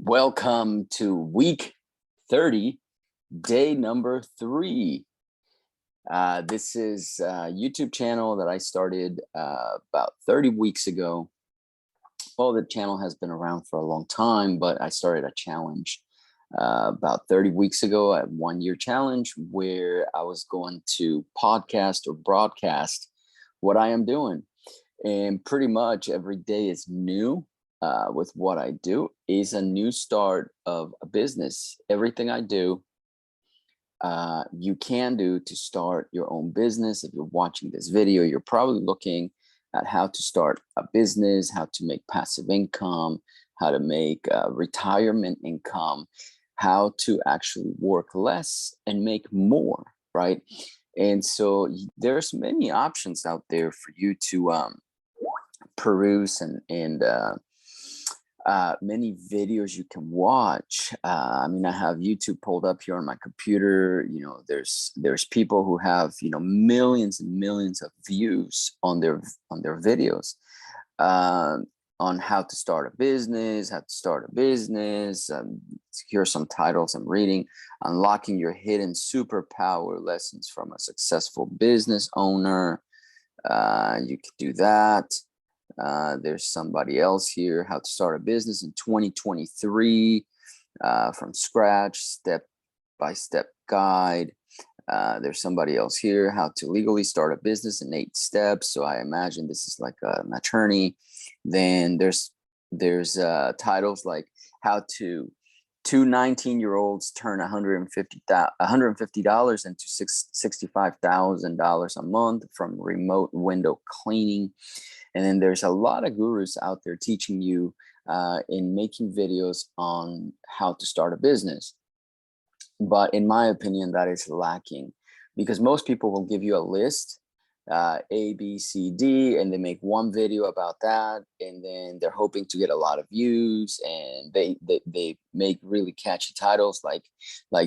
Welcome to week 30, day number 3. This is a YouTube channel that I started about 30 weeks ago. Well, the channel has been around for a long time, but I started a challenge about 30 weeks ago, a 1-year challenge where I was going to podcast or broadcast what I am doing. And pretty much every day is new. With what I do is a new start of a business. Everything I do, you can do to start your own business. If you're watching this video, you're probably looking at how to start a business, how to make passive income, how to make retirement income, how to actually work less and make more, right? And so there's many options out there for you to peruse and many videos you can watch. I have YouTube pulled up here on my computer. There's people who have millions and millions of views on their videos on how to start a business. Here are some titles I'm reading: Unlocking Your Hidden Superpower: Lessons from a Successful Business Owner. You could do that. There's somebody else here: How to Start a Business in 2023 from scratch, step-by-step guide. There's somebody else here: How to Legally Start a Business in 8 Steps. So I imagine this is like an attorney. Then there's titles like How to Two 19-year-olds Turn $150 into $65,000 a month from Remote Window Cleaning. And then there's a lot of gurus out there teaching you in making videos on how to start a business. But in my opinion, that is lacking, because most people will give you a list, A, B, C, D, and they make one video about that, and then they're hoping to get a lot of views, and they make really catchy titles like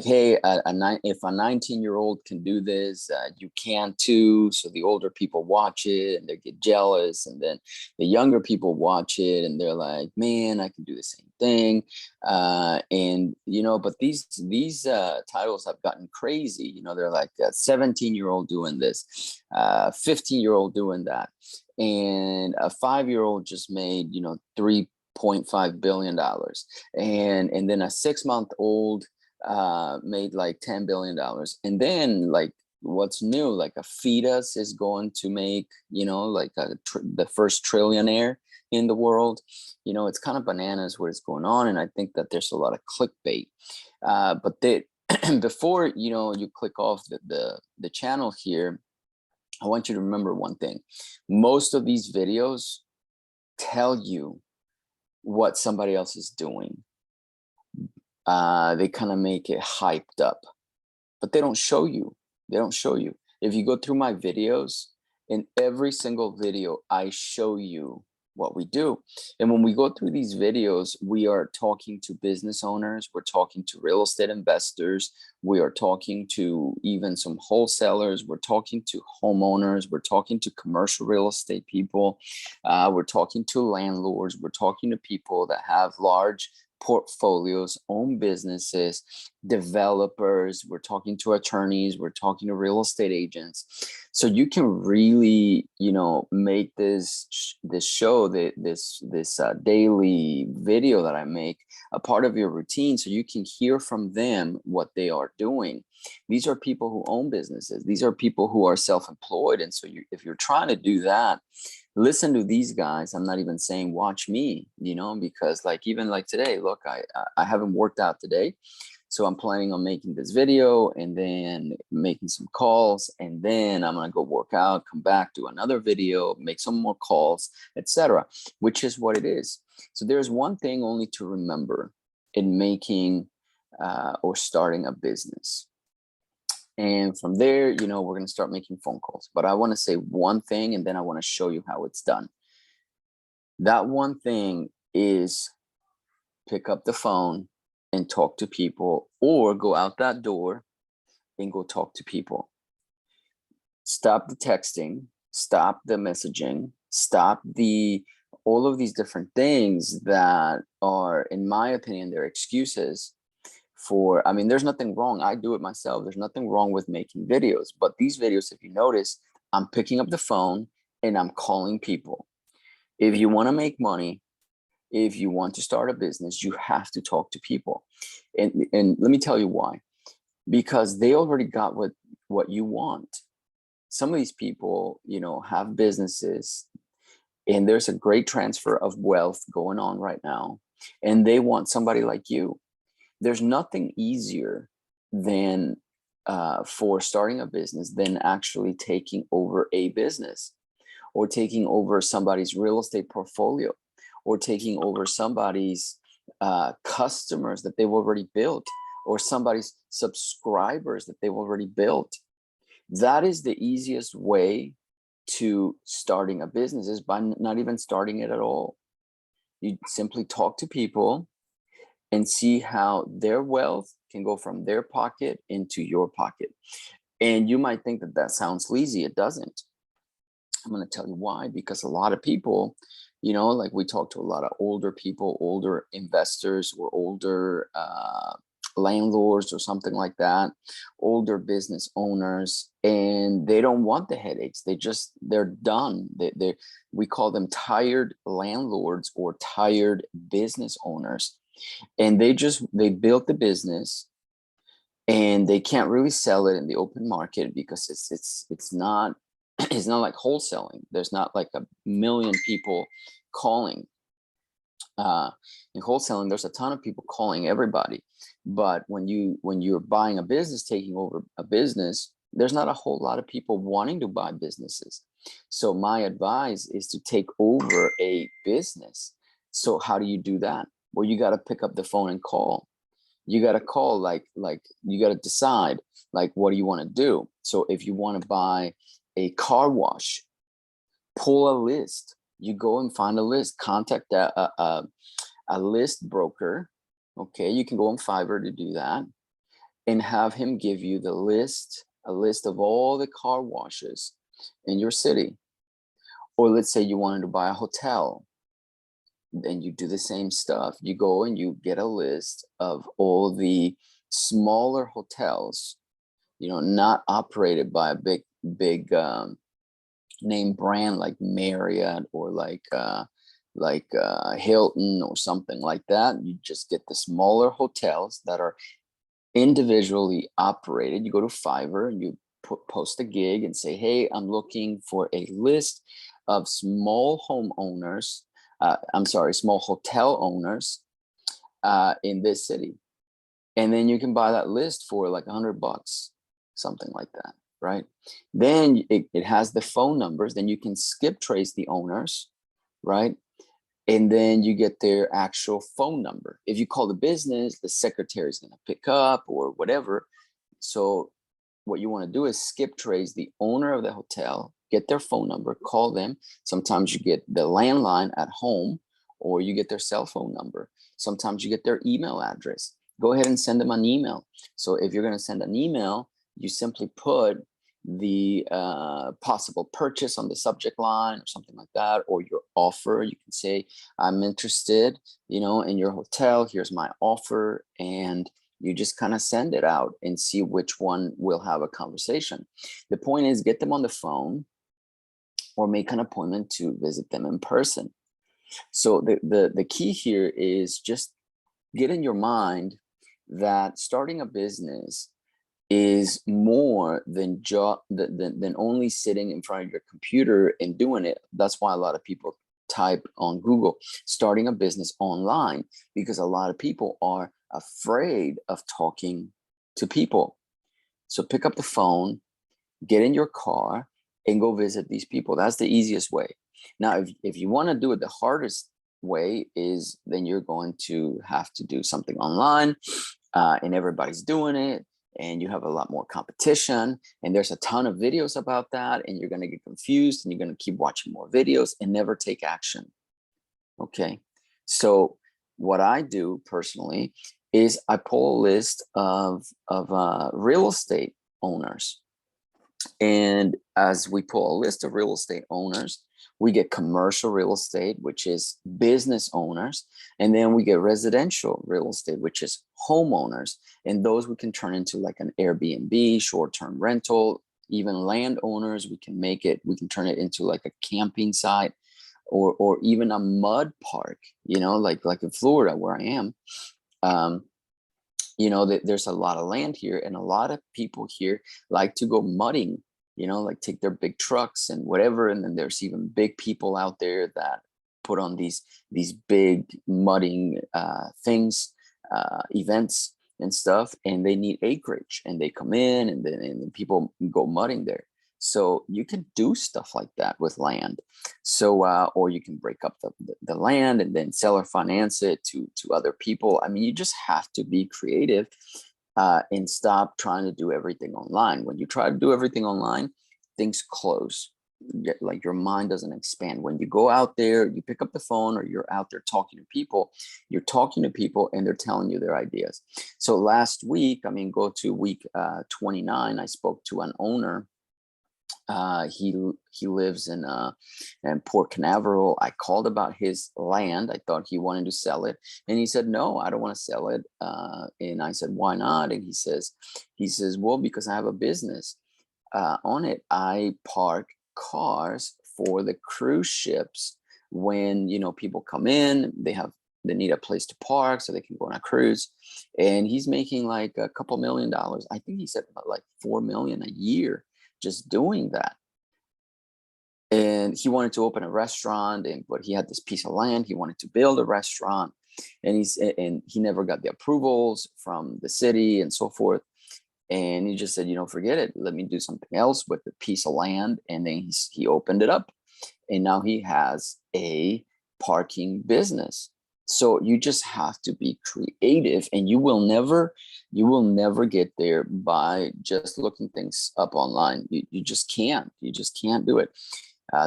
hey, if a 19-year-old can do this, you can too. So the older people watch it and they get jealous, and then the younger people watch it and they're like, man, I can do the same thing. But these titles have gotten crazy. They're like a 17-year-old doing this, 15-year-old doing that, and a 5-year-old just made $3.5 billion, and then a 6-month-old made like $10 billion, and then like what's new, like a fetus is going to make the first trillionaire in the world. It's kind of bananas what is going on, and I think that there's a lot of clickbait. But before you click off the channel here, I want you to remember one thing: most of these videos tell you what somebody else is doing. They kind of make it hyped up, but they don't show you. If you go through my videos, in every single video, I show you what we do. And when we go through these videos, we are talking to business owners, we're talking to real estate investors, we are talking to even some wholesalers, we're talking to homeowners, we're talking to commercial real estate people, we're talking to landlords, we're talking to people that have large portfolios, own businesses, developers, we're talking to attorneys, we're talking to real estate agents. So you can really, make this show, this daily video that I make, a part of your routine, so you can hear from them what they are doing. These are people who own businesses. These are people who are self-employed. And so if you're trying to do that, listen to these guys. I'm not even saying watch me, because even like today, look, I haven't worked out today. So I'm planning on making this video and then making some calls, and then I'm going to go work out, come back, do another video, make some more calls, etc., which is what it is. So there's one thing only to remember in making or starting a business. And from there, we're going to start making phone calls. But I want to say one thing, and then I want to show you how it's done. That one thing is pick up the phone and talk to people, or go out that door and go talk to people. Stop the texting, stop the messaging, stop the all of these different things that are, in my opinion, they're excuses for, I mean, there's nothing wrong. I do it myself. There's nothing wrong with making videos, but these videos, if you notice, I'm picking up the phone and I'm calling people. If you want to make money, if you want to start a business, you have to talk to people. And let me tell you why. Because they already got what you want. Some of these people, you know, have businesses, and there's a great transfer of wealth going on right now, and they want somebody like you. There's nothing easier than for starting a business than actually taking over a business, or taking over somebody's real estate portfolio, or taking over somebody's customers that they've already built, or somebody's subscribers that they've already built. That is the easiest way to starting a business, is by not even starting it at all. You simply talk to people and see how their wealth can go from their pocket into your pocket. And you might think that that sounds sleazy. It doesn't. I'm going to tell you why. Because a lot of people, you know, like we talk to a lot of older people, older investors, or older landlords or something like that, older business owners, and they don't want the headaches. They're done. We call them tired landlords or tired business owners. And they built the business, and they can't really sell it in the open market because it's not it's not like wholesaling. There's not like a million people calling. In wholesaling, there's a ton of people calling everybody. But when you're buying a business, taking over a business, there's not a whole lot of people wanting to buy businesses. So my advice is to take over a business. So how do you do that? Well, you got to pick up the phone and call. You got to call, like you got to decide, like, what do you want to do? So if you want to buy a car wash, pull a list. You go and find a list, contact a list broker. Okay, you can go on Fiverr to do that, and have him give you a list of all the car washes in your city. Or let's say you wanted to buy a hotel, then you do the same stuff. You go and you get a list of all the smaller hotels, you know, not operated by a big name brand like Marriott or like Hilton or something like that. You just get the smaller hotels that are individually operated. You go to Fiverr and you post a gig and say, hey, I'm looking for a list of small homeowners. Small hotel owners in this city. And then you can buy that list for like $100, something like that, right? Then it has the phone numbers. Then you can skip trace the owners, right? And then you get their actual phone number. If you call the business, the secretary is going to pick up or whatever. So what you want to do is skip trace the owner of the hotel, get their phone number, call them. Sometimes you get the landline at home, or you get their cell phone number. Sometimes you get their email address. Go ahead and send them an email. So if you're going to send an email, you simply put the possible purchase on the subject line or something like that, or your offer. You can say, I'm interested, you know, in your hotel. Here's my offer. And you just kind of send it out and see which one will have a conversation. The point is, get them on the phone or make an appointment to visit them in person. So the key here is just get in your mind that starting a business is more than than only sitting in front of your computer and doing it. That's why a lot of people type on Google, starting a business online, because a lot of people are afraid of talking to people. So pick up the phone, get in your car, and go visit these people. That's the easiest way. Now, if you want to do it the hardest way, is then you're going to have to do something online, and everybody's doing it, and you have a lot more competition, and there's a ton of videos about that, and you're going to get confused, and you're going to keep watching more videos and never take action. Okay, so what I do personally is I pull a list of real estate owners. And as we pull a list of real estate owners, We get commercial real estate, which is business owners. And then we get residential real estate, which is homeowners. And those we can turn into like an Airbnb, short-term rental, even landowners. We can turn it into like a camping site, or even a mud park, like in Florida where I am. There's a lot of land here, and a lot of people here like to go mudding, like take their big trucks and whatever. And then there's even big people out there that put on these big mudding things, events and stuff, and they need acreage, and they come in, and then people go mudding there. So you can do stuff like that with land. So, or you can break up the land and then seller finance it to other people. I mean, you just have to be creative and stop trying to do everything online. When you try to do everything online, things close. Like your mind doesn't expand. When you go out there, you pick up the phone, or you're out there talking to people, you're talking to people and they're telling you their ideas. So last week, go to week 29, I spoke to an owner. He lives in Port Canaveral. I called about his land. I thought he wanted to sell it, and he said, no, I don't want to sell it. And I said, why not? And he says, well, because I have a business on it. I park cars for the cruise ships. When people come in, they need a place to park so they can go on a cruise. And he's making like a couple $1 million. I think he said about like $4 million a year just doing that. And he wanted to open a restaurant, but he had this piece of land. He wanted to build a restaurant, and he never got the approvals from the city and so forth. And he just said, forget it. Let me do something else with the piece of land. And then he opened it up, and now he has a parking business. So you just have to be creative, and you will never get there by just looking things up online. You just can't do it.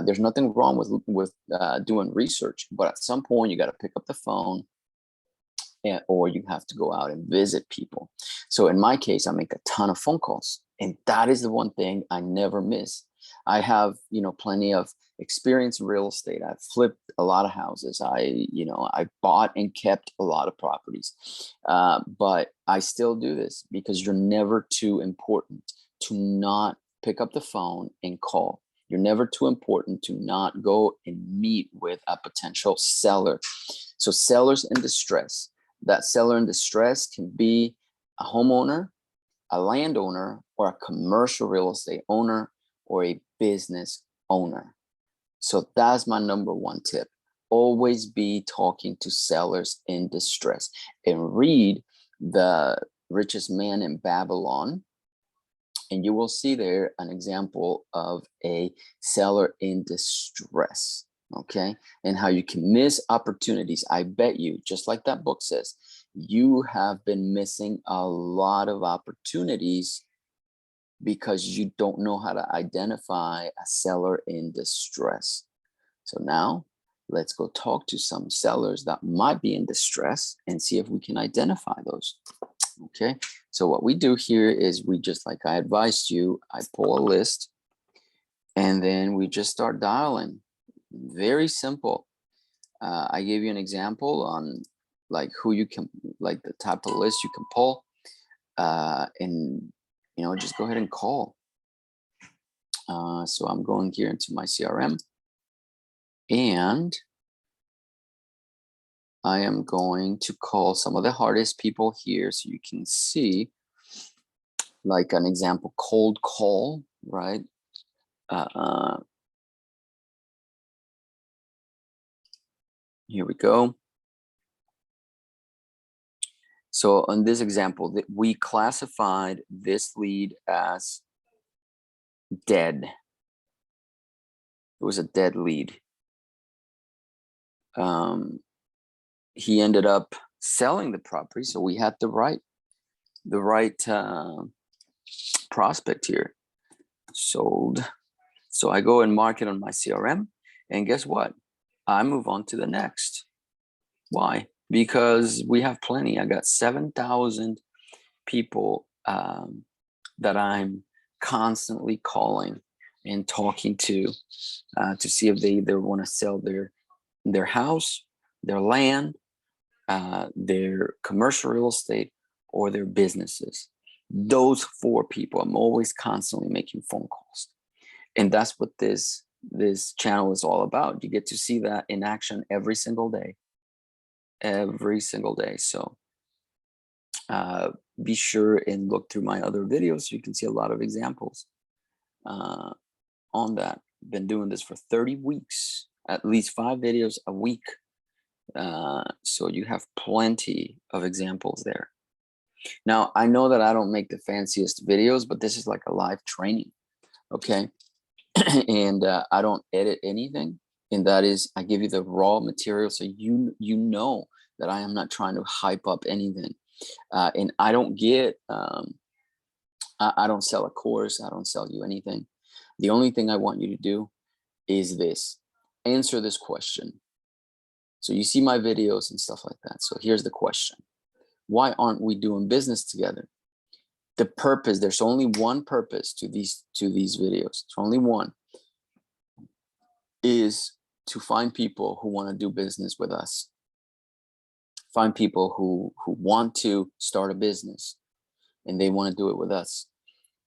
There's nothing wrong with doing research, but at some point you got to pick up the phone, or you have to go out and visit people. So in my case, I make a ton of phone calls, and that is the one thing I never miss. I have, plenty of experience in real estate. I've flipped a lot of houses. I bought and kept a lot of properties, but I still do this because you're never too important to not pick up the phone and call. You're never too important to not go and meet with a potential seller. So sellers in distress. That seller in distress can be a homeowner, a landowner, or a commercial real estate owner, or a business owner. So that's my number one tip. Always be talking to sellers in distress, and read The Richest Man in Babylon. And you will see there an example of a seller in distress. Okay, and how you can miss opportunities. I bet you, just like that book says, you have been missing a lot of opportunities because you don't know how to identify a seller in distress. So now let's go talk to some sellers that might be in distress and see if we can identify those. Okay, so what we do here is we just, like I advised you, I pull a list, and then we just start dialing. Very simple. I gave you an example on like who you can, like the type of list you can pull, and just go ahead and call. So I'm going here into my CRM, and I am going to call some of the hardest people here, so you can see, like an example, cold call, right? Here we go. So on this example, we classified this lead as dead. It was a dead lead. He ended up selling the property, so we had the right prospect here. Sold. So I go and mark it on my CRM, and guess what? I move on to the next. Why? Because we have plenty. I got 7,000 people that I'm constantly calling. and talking to see if they either want to sell their house, their land, their commercial real estate, or their businesses. Those 4 people, I'm always constantly making phone calls. And that's what this channel is all about. You get to see that in action every single day. So be sure and look through my other videos so you can see a lot of examples on that. Been doing this for 30 weeks, at least 5 videos a week. So you have plenty of examples there. Now, I know that I don't make the fanciest videos, but this is like a live training, okay? And I don't edit anything, and that is, I give you the raw material, so you know that I am not trying to hype up anything. And I don't get, I don't sell a course. I don't sell you anything. The only thing I want you to do is this: answer this question. So you see my videos and stuff like that. So here's the question: why aren't we doing business together? The purpose, there's only one purpose to these videos. It's only one, is to find people who want to do business with us. Find people who want to start a business and they want to do it with us.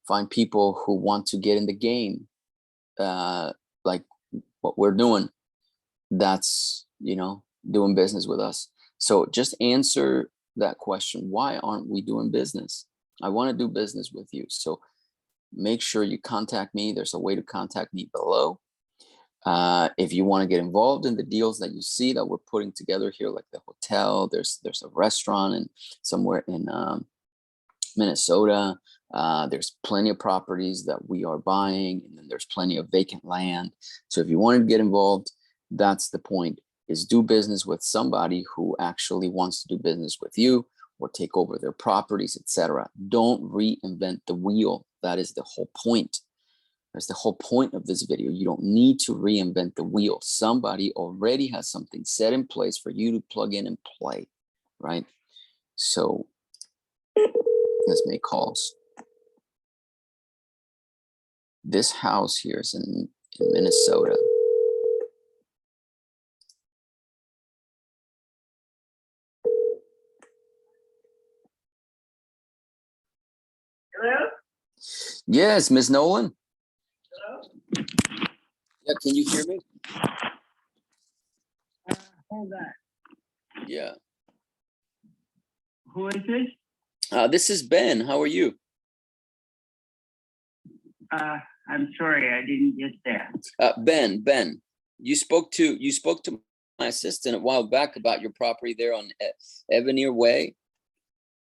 Find people who want to get in the game, like what we're doing. That's, doing business with us. So just answer that question: why aren't we doing business? I want to do business with you. So make sure you contact me. There's a way to contact me below. If you want to get involved in the deals that you see that we're putting together here, like the hotel, there's a restaurant and somewhere in Minnesota. There's plenty of properties that we are buying, and then there's plenty of vacant land. So if you want to get involved, that's the point, is do business with somebody who actually wants to do business with you or take over their properties, etc. Don't reinvent the wheel. That is the whole point. That's the whole point of this video. You don't need to reinvent the wheel. Somebody already has something set in place for you to plug in and play, right? So let's make calls. This house here is in Minnesota. Hello? Yes, Miss Nolan. Hello? Yeah, can you hear me? Hold on. Yeah. Who is this? This is Ben. How are you? I'm sorry, I didn't get that. Ben, you spoke to my assistant a while back about your property there on Evanier Way.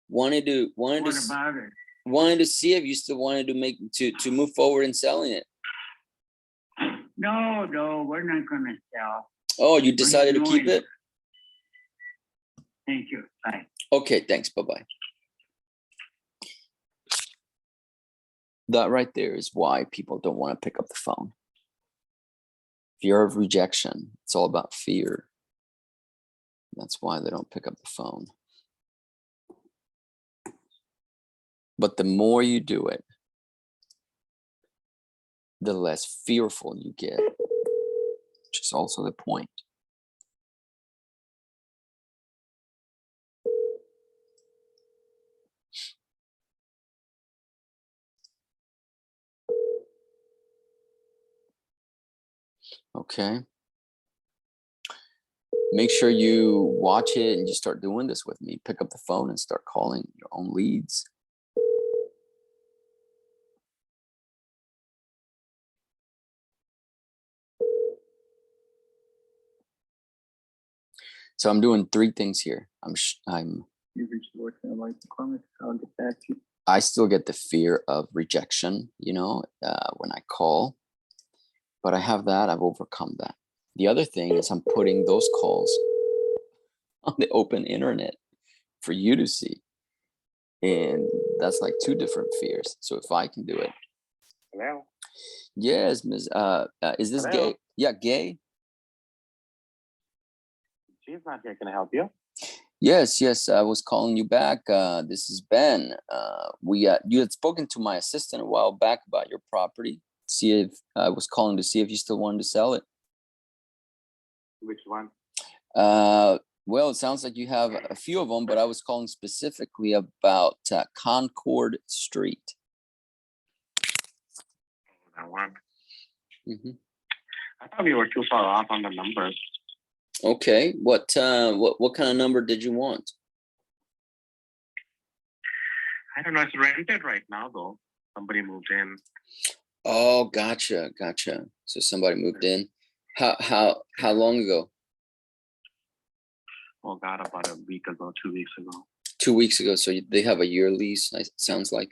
Wanted to What about it? wanted to see if you still wanted to move forward in selling it. No, we're not going to sell. Oh, you decided to keep it? Thank you. Bye. Okay, thanks. Bye-bye. That right there is why people don't want to pick up the phone. Fear of rejection. It's all about fear. That's why they don't pick up the phone. But the more you do it, the less fearful you get, which is also the point. Okay. Make sure you watch it and you start doing this with me. Pick up the phone and start calling your own leads. So I'm doing 3 things here. You reached the voice and like the comments. I'll get back to you. I still get the fear of rejection, when I call, but I have that. I've overcome that. The other thing is I'm putting those calls on the open internet for you to see. And that's like 2 different fears. So if I can do it. Hello? Yes, Ms. Is this Hello? Gay? Yeah, Gay. She's not here. Can I help you? Yes. I was calling you back. This is Ben. You had spoken to my assistant a while back about your property. see if I was calling to see if you still wanted to sell it. Which one? Well, it sounds like you have a few of them, but I was calling specifically about Concord Street. That one. Mm-hmm. I thought we were too far off on the numbers. Okay, what kind of number did you want? I don't know. It's rented right now, though. Somebody moved in. Oh, gotcha. So somebody moved in. How long ago? Oh God, about a week ago, 2 weeks ago. 2 weeks ago. So they have a year lease. Sounds like.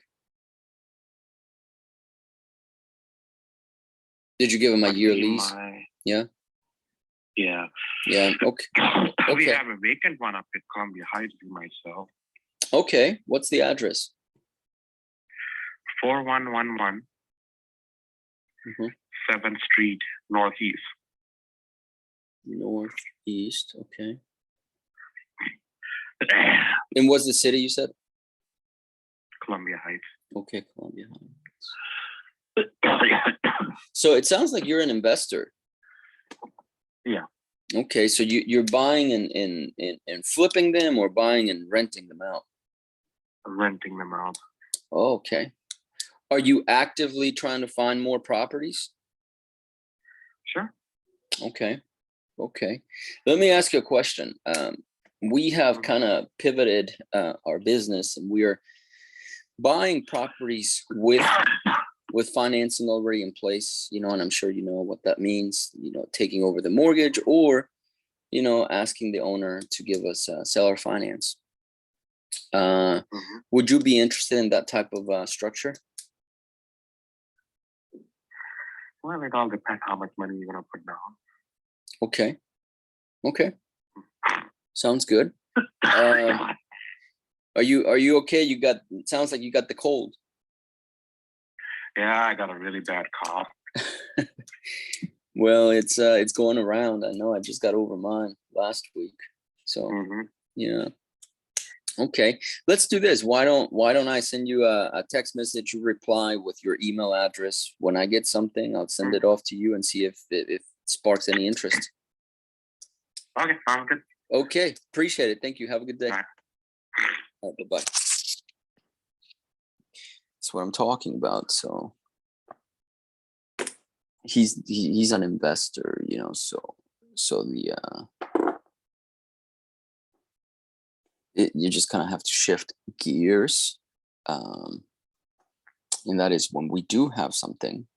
Did you give them a year lease? Yeah. Yeah. Yeah. Okay. We have a vacant one up at Columbia Heights. Myself. Okay. What's the address? 4111 7th Street, Northeast. Northeast. Okay. And what's the city you said? Columbia Heights. Okay, Columbia Heights. So it sounds like you're an investor. Yeah. Okay, so you're buying and flipping them, or buying and renting them out? Renting them out. Oh, okay. Are you actively trying to find more properties? Sure. Okay. Let me ask you a question. We have kind of pivoted our business, and we are buying properties with financing already in place, and I'm sure you know what that means, taking over the mortgage, or, asking the owner to give us seller finance. Would you be interested in that type of structure? Well, it all depends how much money you're gonna put down. Okay. Sounds good. Are you okay? It sounds like you got the cold. Yeah, I got a really bad cough. Well, it's going around. I know. I just got over mine last week. So yeah. Okay, let's do this. Why don't I send you a text message? You reply with your email address. When I get something, I'll send it off to you and see if it sparks any interest. Okay, sounds good. Okay, appreciate it. Thank you. Have a good day. Bye. All right, bye-bye. That's what I'm talking about. So he's an investor, so you just kind of have to shift gears, and that is when we do have something,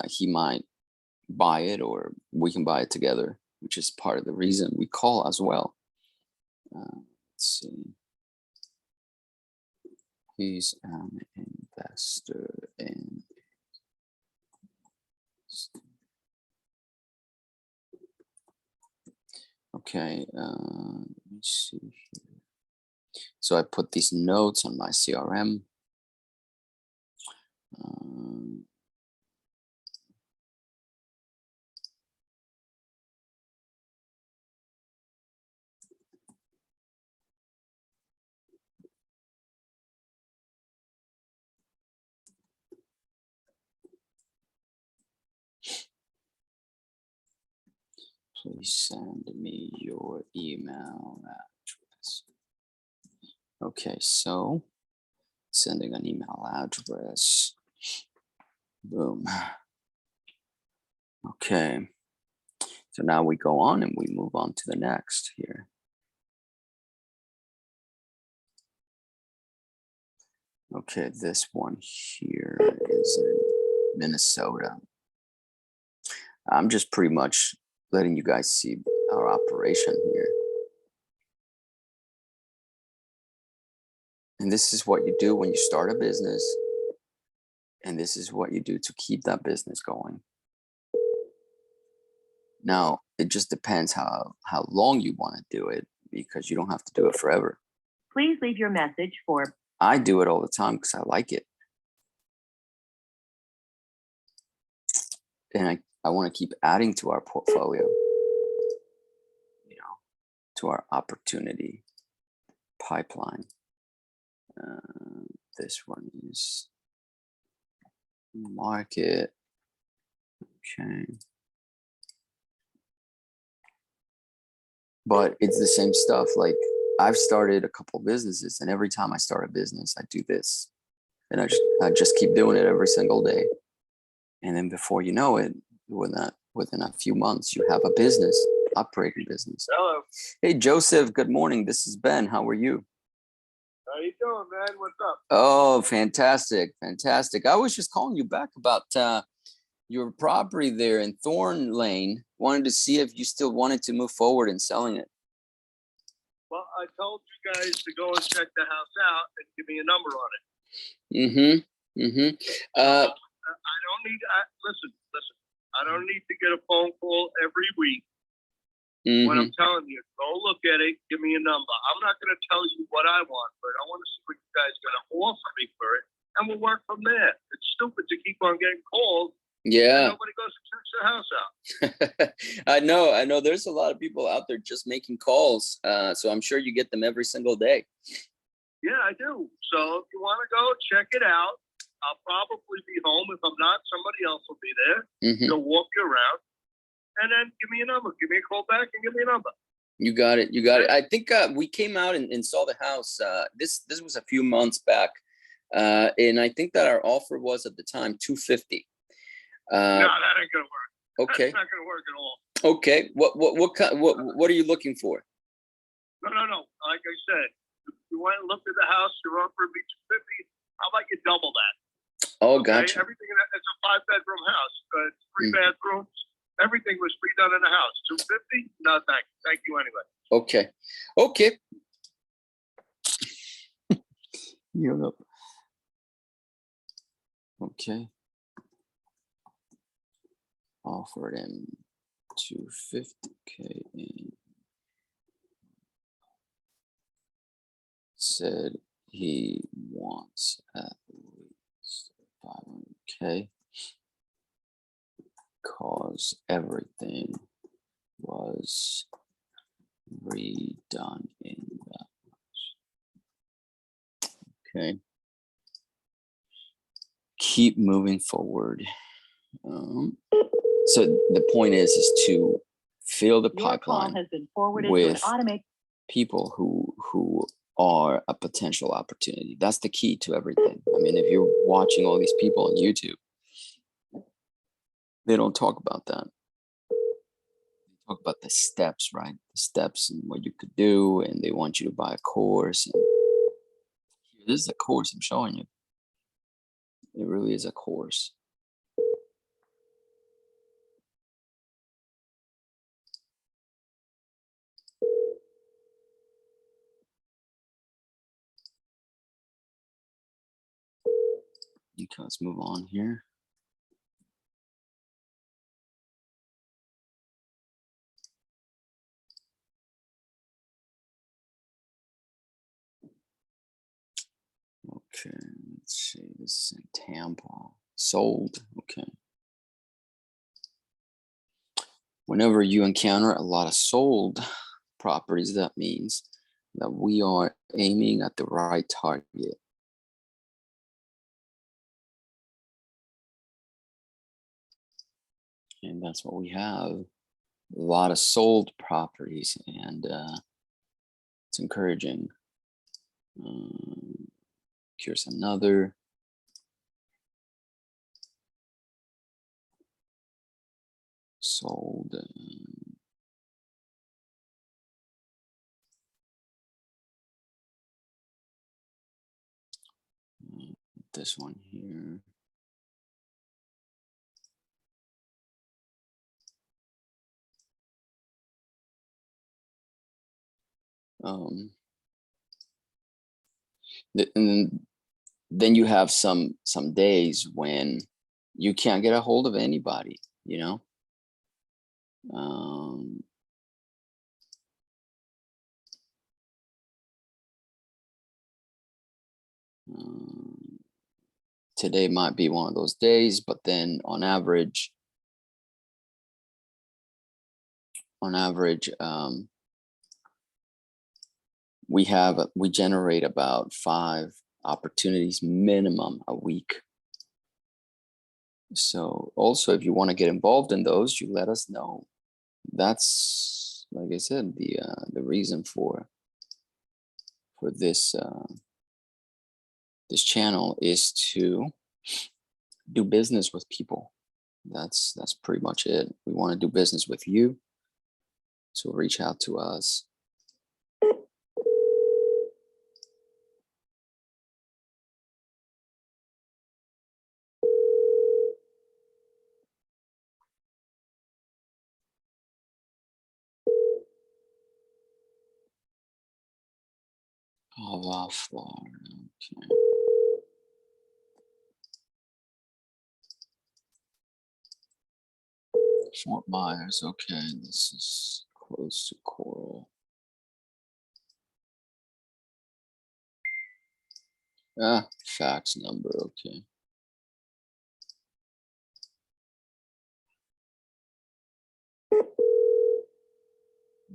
he might buy it, or we can buy it together, which is part of the reason we call as well. Let's see. He's an investor in. Okay, let me see here. So I put these notes on my CRM. Please send me your email address. Okay, so sending an email address. Boom. Okay. So now we go on and we move on to the next here. Okay, this one here is in Minnesota. I'm just pretty much letting you guys see our operation here. And this is what you do when you start a business. And this is what you do to keep that business going. Now, it just depends how long you want to do it, because you don't have to do it forever. Please leave your message for... I do it all the time because I like it. And I want to keep adding to our portfolio, to our opportunity pipeline. This one is market Okay. But it's the same stuff. Like I've started a couple businesses, and every time I start a business, I do this, and I just keep doing it every single day. And then before you know it, within a few months, you have a business, operating business. Hello. Hey, Joseph, good morning. This is Ben. How are you? How you doing, man? What's up? Oh, fantastic. Fantastic. I was just calling you back about your property there in Thorn Lane. Wanted to see if you still wanted to move forward in selling it. Well, I told you guys to go and check the house out and give me a number on it. I don't need, listen. I don't need to get a phone call every week. What I'm telling you, go look at it, give me a number. I'm not going to tell you what I want for it. I want to see what you guys are going to offer me for it, and we'll work from there. It's stupid to keep on getting calls. Yeah. Nobody goes to check the house out. I know. There's a lot of people out there just making calls. So I'm sure you get them every single day. Yeah, I do. So if you want to go check it out, I'll probably be home. If I'm not, somebody else will be there. They'll walk you around, and then give me a number. Give me a call back and give me a number. You got it. I think we came out and saw the house. This was a few months back, and I think that our offer was at the time $250. No, that ain't gonna work. Okay. That's not gonna work at all. Okay. What are you looking for? No. Like I said, if you went and looked at the house, you're offering me $250. How about you double that? Oh, Okay? gotcha. Everything it's a 5-bedroom house. It's 3 bathrooms. Everything was redone in the house. $250? No, thank you anyway. Okay. You're up. Okay. Offered him $250K and said he wants at least $500K because everything was redone in that house. Okay. Keep moving forward. So the point is to fill the pipeline with people who are a potential opportunity. That's the key to everything. I mean, if you're watching all these people on YouTube, they don't talk about that. They talk about the steps, right? The steps and what you could do, and they want you to buy a course. And this is a course I'm showing you. It really is a course. Okay, let's move on here. Okay, let's see. This is in Tampa. Sold. Okay. Whenever you encounter a lot of sold properties, that means that we are aiming at the right target. And that's what we have. A lot of sold properties, and it's encouraging. Here's another. Sold. This one here. And then you have some days when you can't get a hold of anybody, you know. Today might be one of those days, but then on average, we generate about 5 opportunities minimum a week. So also, if you want to get involved in those, you let us know. That's, like I said, the reason for this this channel is to do business with people. That's pretty much it. We want to do business with you, so reach out to us. Oh, Florida. Okay. Fort Myers. Okay, this is close to Coral. Ah, fax number. Okay.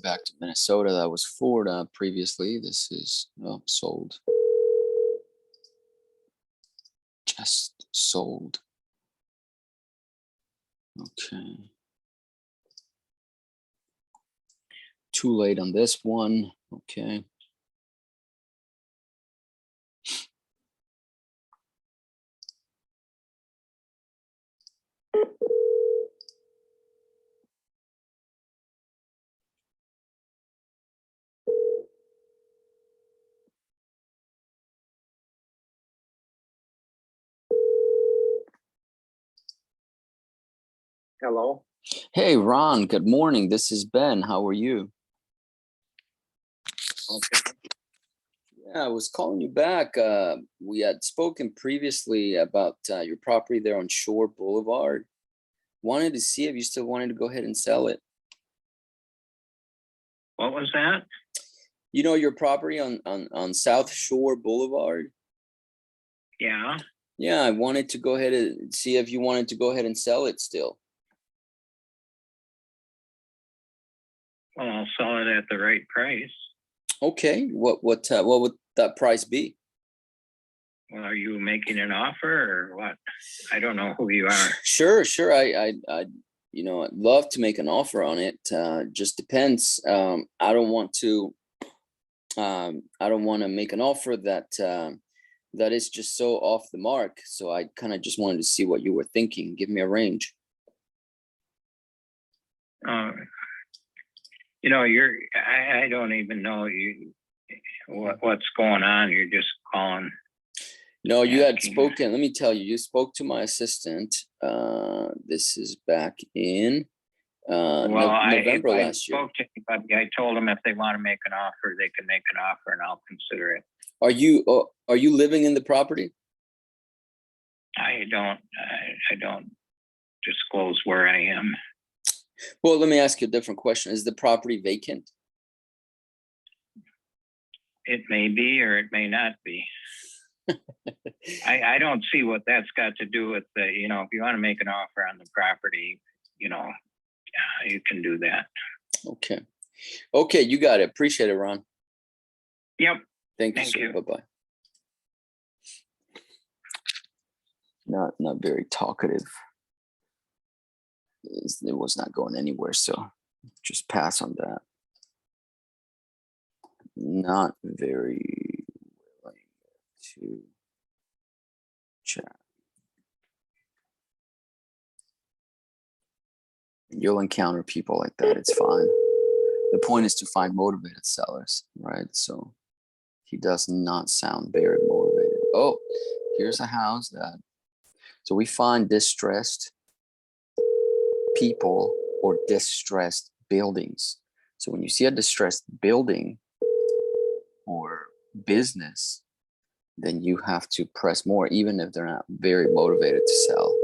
Back to Minnesota. That was Florida previously. This is sold. Just sold. Okay. Too late on this one. Okay. Hello. Hey, Ron, good morning. This is Ben. How are you? Okay. Yeah, I was calling you back. We had spoken previously about your property there on Shore Boulevard. Wanted to see if you still wanted to go ahead and sell it. What was that? You know your property on South Shore Boulevard? Yeah. Yeah, I wanted to go ahead and see if you wanted to go ahead and sell it still. Well, I'll sell it at the right price. Okay, what would that price be? Well, are you making an offer or what? I don't know who you are. Sure. I you know, I'd love to make an offer on it. Just depends. I don't want to make an offer that is just so off the mark. So I kind of just wanted to see what you were thinking. Give me a range. You know, I don't even know what's going on. You're just calling. No, you had asking. spoken. Let me tell you, you spoke to my assistant. This is back in November if I last year. spoke to anybody, I told them if they want to make an offer, they can make an offer and I'll consider it. Are you living in the property? I don't disclose where I am. Well, let me ask you a different question. Is the property vacant? It may be or it may not be. I don't see what that's got to do with the, you know, if you want to make an offer on the property, you know, you can do that. Okay. Okay, you got it. Appreciate it, Ron. Yep. Thank you, Thank sir. you. Bye-bye. Not very talkative. It was not going anywhere, so just pass on that. Not very willing to chat. You'll encounter people like that. It's fine. The point is to find motivated sellers, right? So he does not sound very motivated. Oh, here's a house that. So we find distressed people or distressed buildings. So when you see a distressed building or business, then you have to press more, even if they're not very motivated to sell.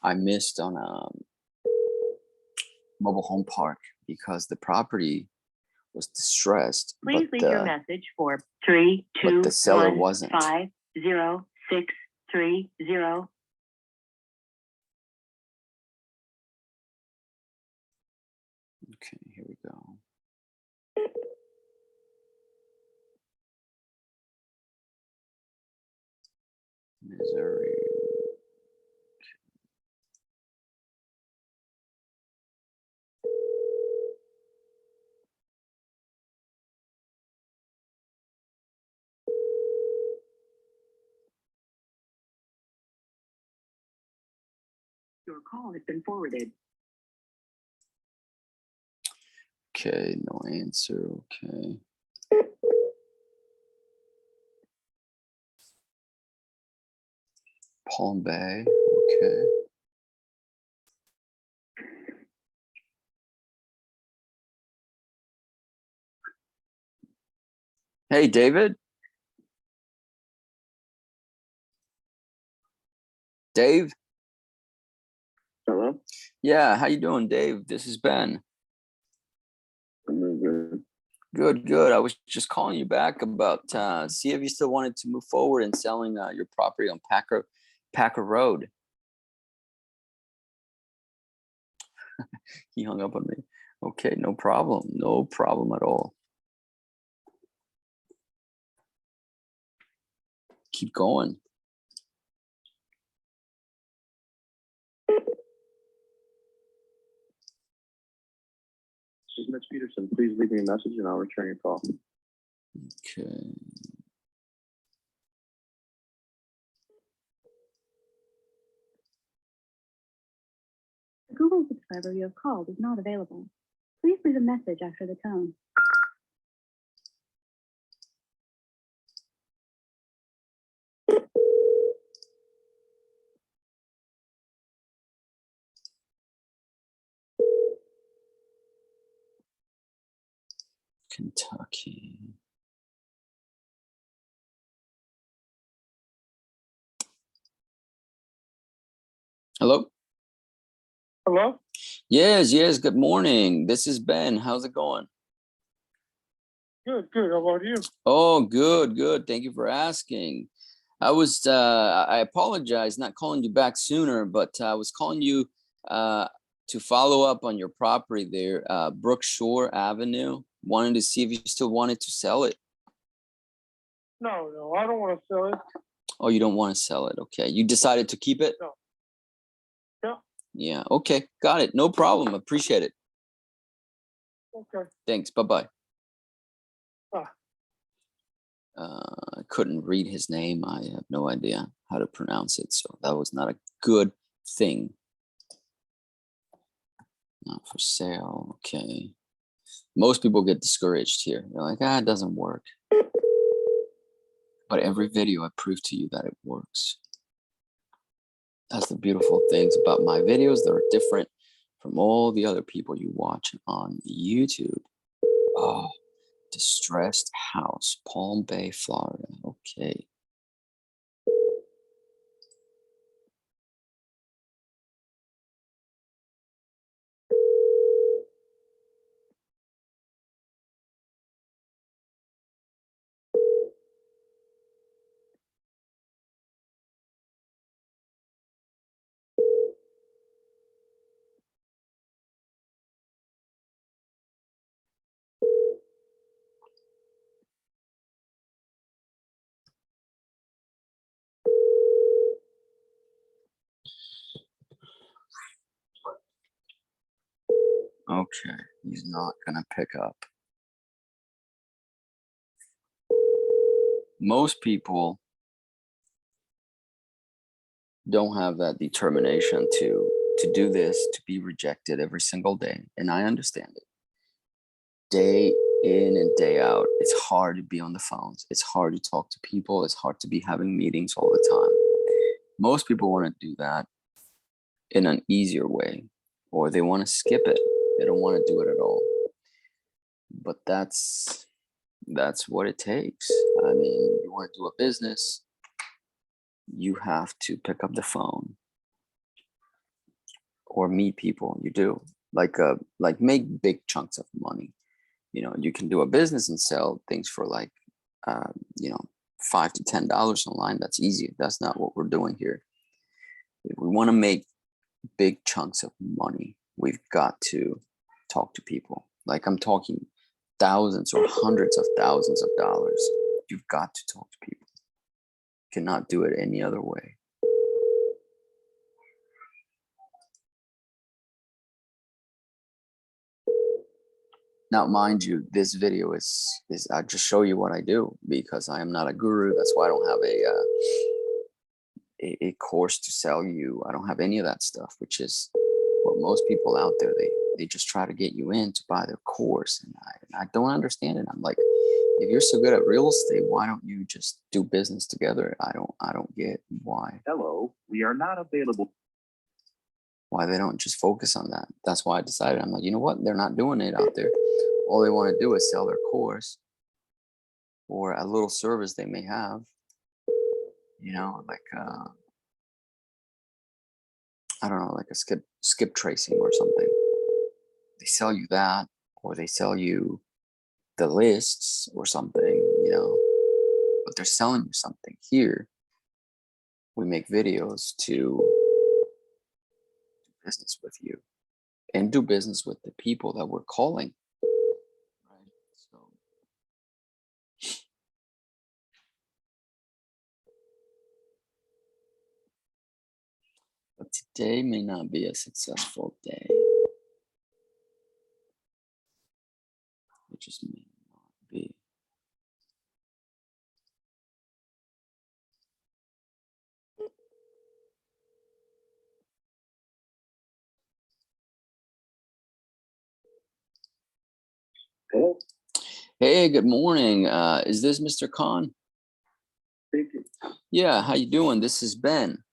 I missed on a mobile home park because the property was distressed. Please leave your message for 3 2 but the seller 1 wasn't. 5 0 6 3 0. Okay, here we go. Missouri. Your call has been forwarded. Okay, no answer. Okay. Palm Bay. Okay. Hey, David. Dave. Hello? Yeah, how you doing, Dave? This is Ben. I'm doing good. Good, good. I was just calling you back about see if you still wanted to move forward in selling your property on Packer Road. He hung up on me. Okay, no problem. No problem at all. Keep going. This is Mitch Peterson. Please leave me a message and I'll return your call. Okay. The Google subscriber you have called is not available. Please leave a message after the tone. Kentucky. Hello? Hello? Yes, yes. Good morning. This is Ben. How's it going? Good, good. How about you? Oh, good, good. Thank you for asking. I apologize not calling you back sooner, but I was calling you to follow up on your property there, Brook Shore Avenue. Wanted to see if you still wanted to sell it. No, I don't want to sell it. Oh, you don't want to sell it. Okay. You decided to keep it? No. Yeah. Yeah. Okay. Got it. No problem. Appreciate it. Okay. Thanks. Bye-bye. Bye. I couldn't read his name. I have no idea how to pronounce it. So that was not a good thing. Not for sale. Okay. Most people get discouraged here. They're like, it doesn't work. But every video I prove to you that it works. That's the beautiful things about my videos. They're different from all the other people you watch on YouTube. Oh, distressed house, Palm Bay, Florida. Okay. Okay, he's not gonna pick up. Most people don't have that determination to do this, to be rejected every single day, and I understand it. Day in and day out, it's hard to be on the phones. It's hard to talk to people. It's hard to be having meetings all the time. Most people want to do that in an easier way, or they want to skip it. They don't want to do it at all. But that's what it takes. I mean, you want to do a business, you have to pick up the phone or meet people. You do like make big chunks of money. You know, you can do a business and sell things for like you know, $5 to $10 online. That's easy. That's not what we're doing here. If we want to make big chunks of money, we've got to talk to people. Like I'm talking thousands or hundreds of thousands of dollars. You've got to talk to people. cannot do it any other way. Now, mind you, this video is I just show you what I do because I am not a guru. That's why I don't have a course to sell you. I don't have any of that stuff, which is what most people out there, they just try to get you in to buy their course. And I don't understand it. I'm like, if you're so good at real estate, why don't you just do business together? I don't get why. Hello, we are not available. Why they don't just focus on that. That's why I decided, I'm like, you know what? They're not doing it out there. All they want to do is sell their course or a little service they may have, you know, like, I don't know, like a skip tracing or something. They sell you that, or they sell you the lists or something, you know, but they're selling you something. Here, we make videos to do business with you and do business with the people that we're calling. Right. So but today may not be a successful day. It just may not be. Hello? Hey, good morning. Is this Mr. Khan? Speaking. Yeah, how you doing? This is Ben.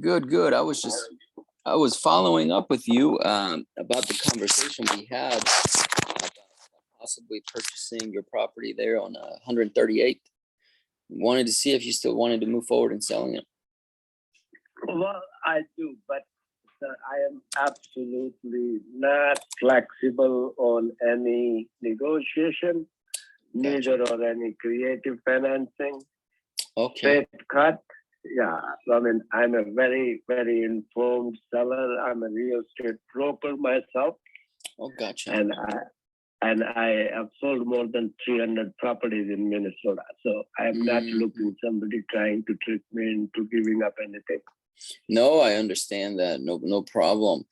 Good. Good. I was following up with you about the conversation we had about possibly purchasing your property there on 138th. Wanted to see if you still wanted to move forward in selling it. Well, I do, but I am absolutely not flexible on any negotiation, neither on any creative financing. Okay. Straight cut. Yeah, I mean, I'm a very, very informed seller. I'm a real estate broker myself. Oh, gotcha. And I have sold more than 300 properties in Minnesota. So I'm not looking somebody trying to trick me into giving up anything. No, I understand that. No problem.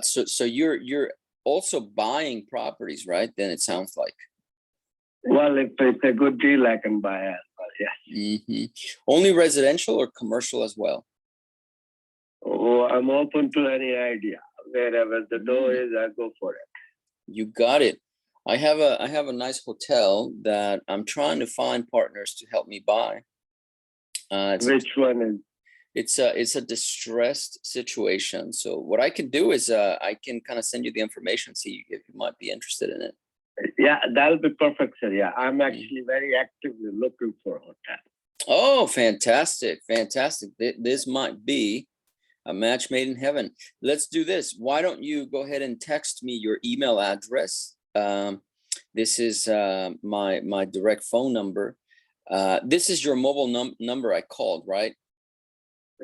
So you're also buying properties, right? Then it sounds like. Well, if it's a good deal, I can buy it. But yes. Only residential or commercial as well? Oh, I'm open to any idea. Wherever the door is, I go for it. You got it. I have a nice hotel that I'm trying to find partners to help me buy. Which one is? It's a distressed situation. So what I can do is I can kind of send you the information, see if you might be interested in it. Yeah, that'll be perfect, sir. Yeah, I'm actually very actively looking for a hotel. Oh, fantastic. This might be a match made in heaven. Let's do this. Why don't you go ahead and text me your email address? This is my direct phone number. This is your mobile number I called, right?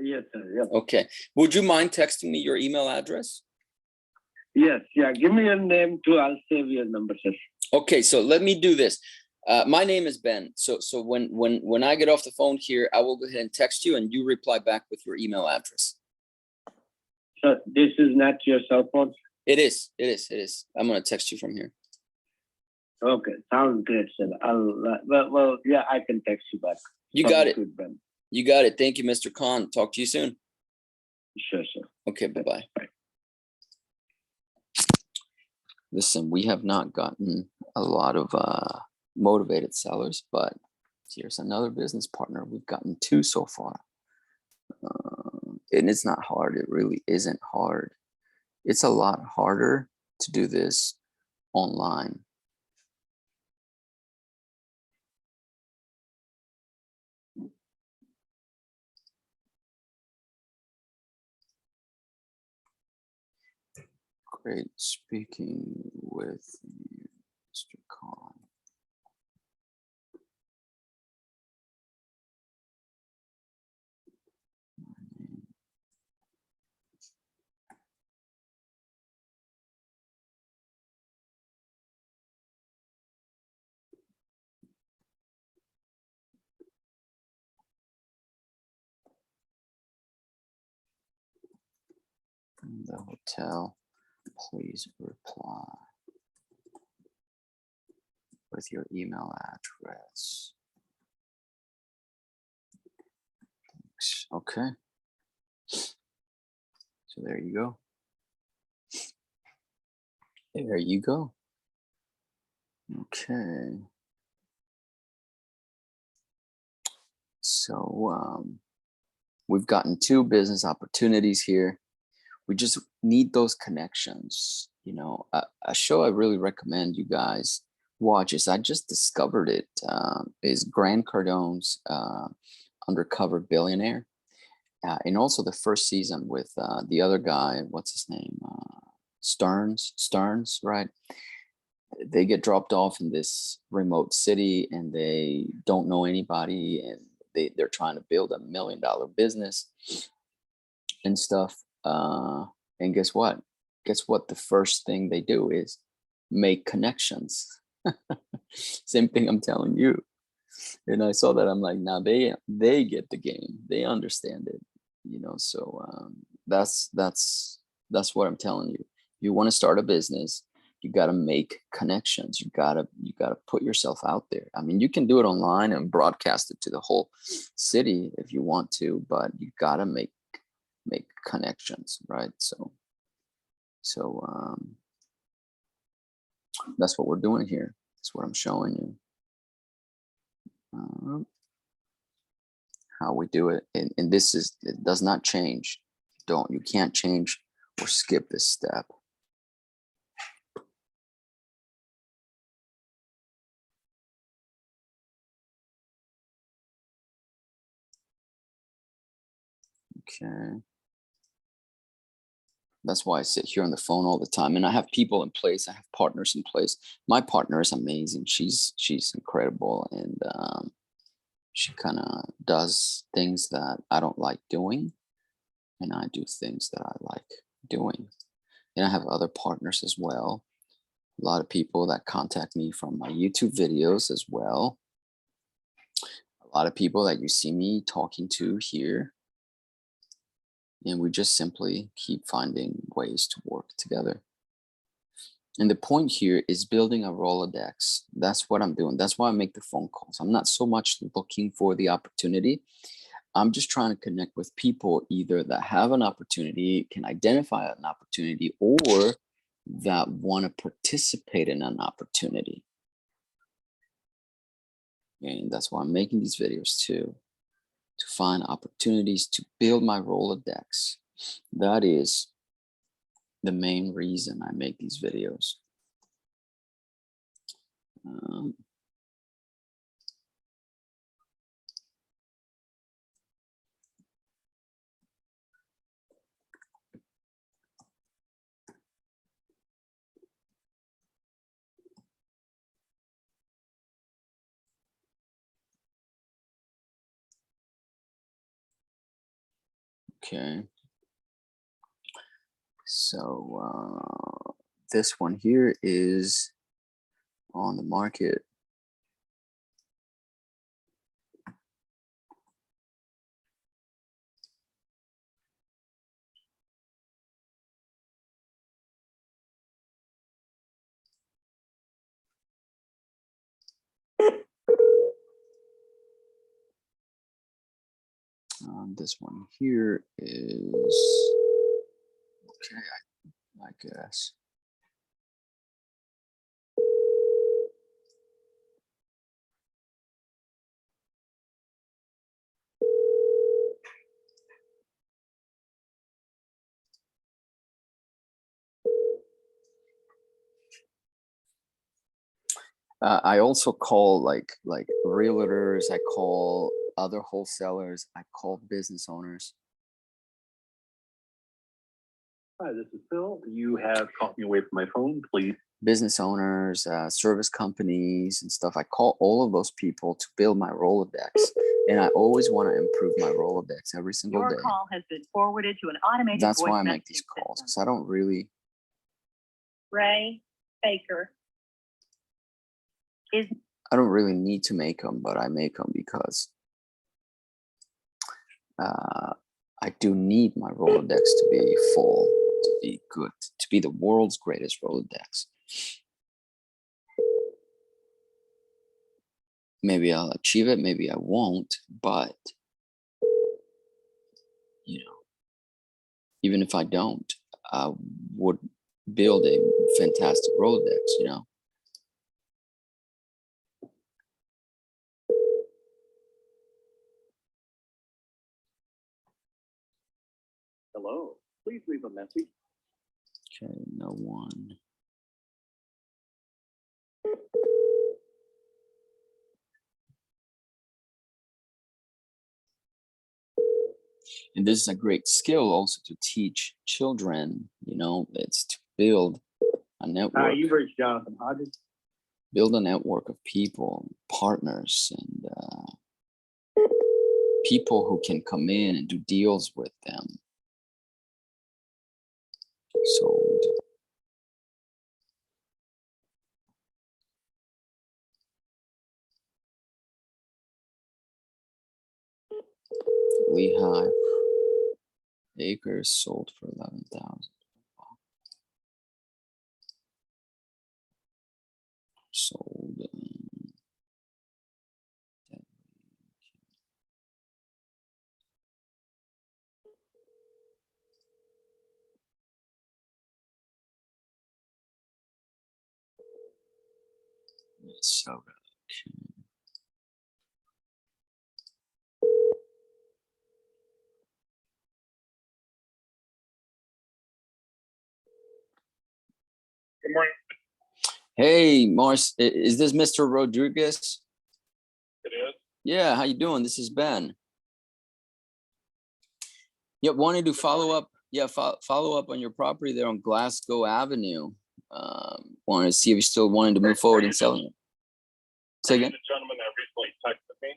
Yes, sir. Yes. Okay. Would you mind texting me your email address? Yes. Yeah. Give me your name too. I'll save your number, sir. Okay. So let me do this. My name is Ben. So when I get off the phone here, I will go ahead and text you, and you reply back with your email address. So this is not your cell phone? It is. I'm gonna text you from here. Okay. Sounds great, sir. Well, yeah, I can text you back. You got it. Good, Ben. You got it. Thank you, Mr. Khan. Talk to you soon. Sure, sir. Okay, bye-bye. Bye. Listen, we have not gotten a lot of motivated sellers, but here's another business partner. We've gotten 2 so far. And it's not hard. It really isn't hard. It's a lot harder to do this online. Great speaking with you, Mr. Khan. the hotel, please reply with your email address. Thanks. Okay. So there you go. There you go. Okay. So we've gotten 2 business opportunities here. We just need those connections. You know, a show I really recommend you guys watch is, I just discovered it, is Grant Cardone's Undercover Billionaire. And also the first season with the other guy, what's his name? Stearns, right? They get dropped off in this remote city and they don't know anybody, and they're trying to build $1 million business and stuff. And guess what? The first thing they do is make connections. Same thing I'm telling you. And I saw that, I'm like, now they get the game. They understand it, you know. So that's what I'm telling you. You want to start a business, you got to make connections. You got to put yourself out there. I mean, you can do it online and broadcast it to the whole city if you want to, but you got to make connections, right? So that's what we're doing here. That's what I'm showing you. How we do it, and this is, it does not change. You can't change or skip this step. Okay. That's why I sit here on the phone all the time, and I have people in place. I have partners in place. My partner is amazing. She's incredible, and she kind of does things that I don't like doing, and I do things that I like doing. And I have other partners as well. A lot of people that contact me from my YouTube videos as well. A lot of people that you see me talking to here. And we just simply keep finding ways to work together. And the point here is building a Rolodex. That's what I'm doing. That's why I make the phone calls. I'm not so much looking for the opportunity. I'm just trying to connect with people either that have an opportunity, can identify an opportunity, or that want to participate in an opportunity. And that's why I'm making these videos too, to find opportunities to build my Rolodex. That is the main reason I make these videos. Okay. So this one here is on the market. This one here is okay, I guess. I also call like realtors. I call other wholesalers. I call business owners. Hi, this is Phil. You have called me away from my phone, please. Business owners, service companies and stuff. I call all of those people to build my Rolodex. And I always want to improve my Rolodex every single day. Your call has been forwarded to an automated That's voice why I make messaging these calls, because system. I don't really. Ray Baker is. I don't really need to make them, but I make them because I do need my Rolodex to be full, to be good, to be the world's greatest Rolodex. Maybe I'll achieve it, maybe I won't, but you know, even if I don't, I would build a fantastic Rolodex, you know. Hello, please leave a message. Okay, no one. And this is a great skill also to teach children, you know, it's to build a network. You've reached Jonathan Hodges. Build a network of people, partners, and people who can come in and do deals with them. Sold. Lehigh acres sold for 11,000. Sold. So okay. Good morning. Hey, Mars, is this Mr. Rodriguez? It is. Yeah, how you doing? This is Ben. Yeah, wanted to follow up. Yeah, follow up on your property there on Glasgow Avenue. Wanted to see if you still wanted to move forward in selling it. Say again. The gentleman that recently texted me.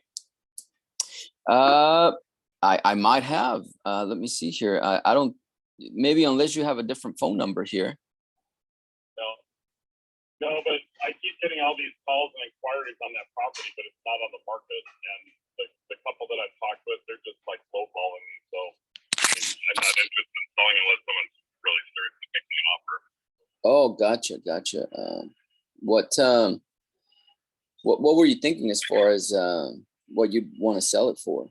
I might have. Let me see here. I don't. Maybe unless you have a different phone number here. No, but I keep getting all these calls and inquiries on that property, but it's not on the market. And the couple that I've talked with, they're just like lowballing me. So I'm not interested in selling unless someone's really seriously making an offer. Oh, gotcha. What were you thinking as far as what you'd want to sell it for?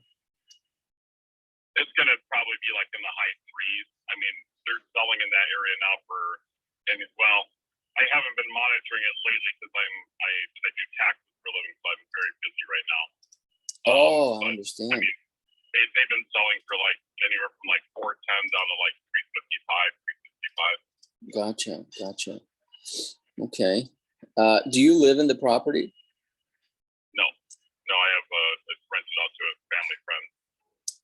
It's going to probably be like in the high threes. I mean, they're selling in that area now and well, I haven't been monitoring it lately because I do taxes for a living, so I'm very busy right now. Oh, I understand. I mean, they've been selling for like anywhere from like 410 down to like 355, 365. Gotcha. Okay. Do you live in the property? No, I have it's rented out to a family friend.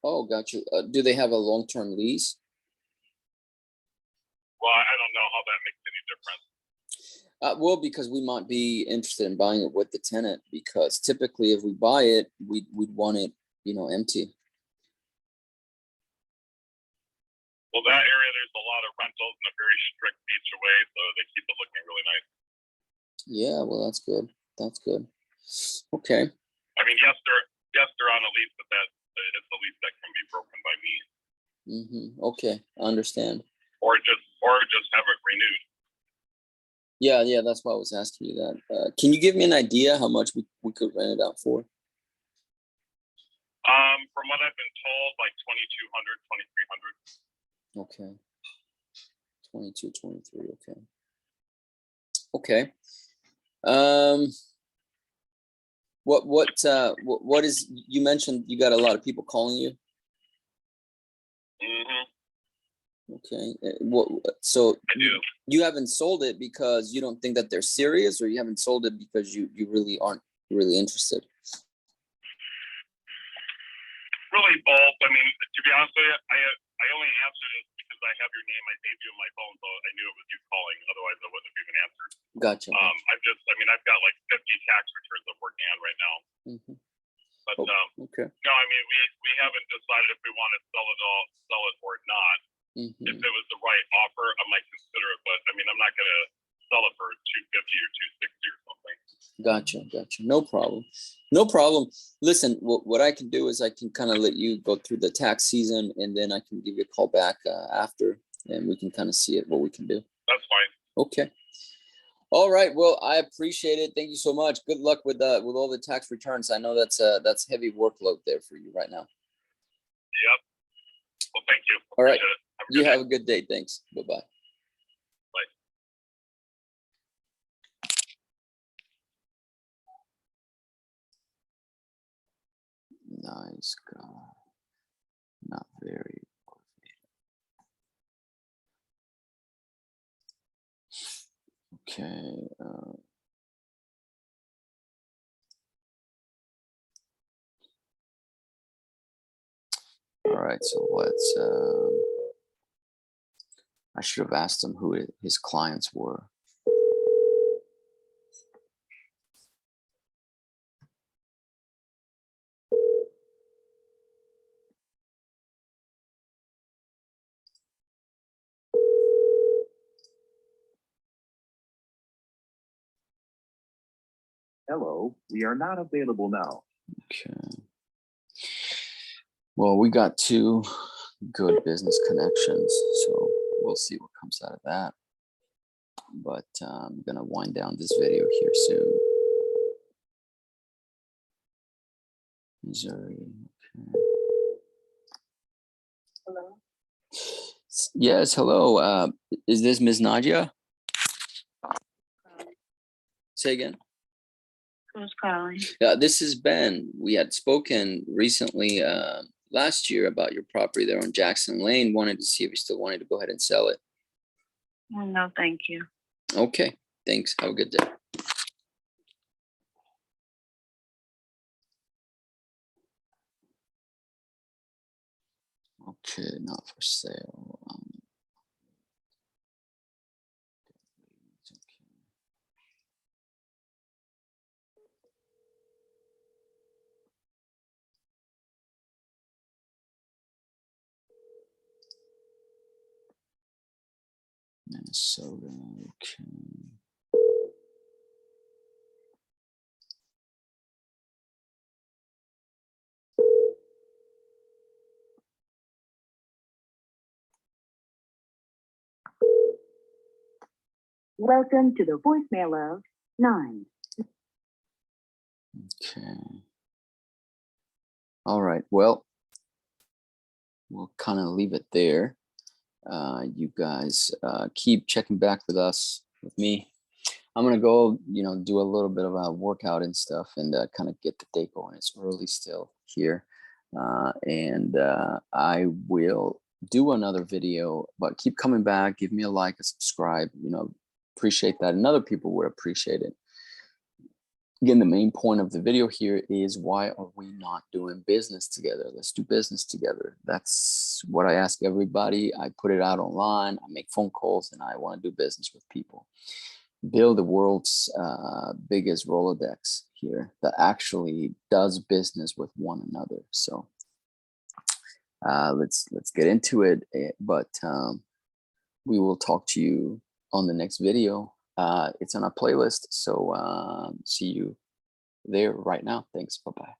Oh, gotcha. Do they have a long-term lease? Well, I don't know how that makes any difference. Well, because we might be interested in buying it with the tenant, because typically if we buy it, we'd want it, you know, empty. Well, that area, there's a lot of rentals and a very strict HOA, so they keep it looking really nice. Yeah, well, that's good. Okay. I mean, yes, they're on a lease, but it's a lease that can be broken by me. Okay, I understand. Or just have it renewed. Yeah, that's why I was asking you that. Can you give me an idea how much we could rent it out for? From what I've been told, like 2,200, 2,300. Okay. 22, 23. Okay. What is, you mentioned you got a lot of people calling you? Okay. So you haven't sold it because you don't think that they're serious, or you haven't sold it because you really aren't really interested? Really both. I mean, to be honest with you, I only answered it because I have your name. I saved you on my phone, so I knew it was you calling. Otherwise, I wouldn't have even answered. Gotcha. I've got like 50 tax returns I'm working on right now. But okay. no, I mean, we haven't decided if we want to sell it or not. If it was the right offer, I might consider it. But I mean, I'm not gonna sell it for 250 or 260 or something. Gotcha. No problem. Listen, what I can do is I can kind of let you go through the tax season, and then I can give you a call back after and we can kind of see it, what we can do. That's fine. Okay. All right. Well, I appreciate it. Thank you so much. Good luck with all the tax returns. I know that's heavy workload there for you right now. Yep. Well, thank you. All right. Appreciate it. You have a good day. Thanks. Bye-bye. Nice guy. Not very. Okay. All right. So let's. I should have asked him who his clients were. Hello, we are not available now. Okay. Well, we got 2 good business connections, so we'll see what comes out of that. But I'm gonna wind down this video here soon. Missouri. Okay. Hello. Yes. Hello. Is this Ms. Nadia? Say again. Who's calling? This is Ben. We had spoken recently last year about your property there on Jackson Lane. Wanted to see if you still wanted to go ahead and sell it. No, thank you. Okay. Thanks. Have a good day. Okay, not for sale. Minnesota. Okay. Welcome to the voicemail of 9. Okay. All right. Well, we'll kind of leave it there. You guys keep checking back with us, with me. I'm gonna go, do a little bit of a workout and stuff, and kind of get the day going. It's early still here, and I will do another video. But keep coming back. Give me a like, a subscribe. Appreciate that, and other people would appreciate it. Again, the main point of the video here is, why are we not doing business together? Let's do business together. That's what I ask everybody. I put it out online. I make phone calls, and I want to do business with people. Build the world's biggest Rolodex here that actually does business with one another. So let's get into it. But we will talk to you on the next video. It's on our playlist. So see you there right now. Thanks. Bye-bye.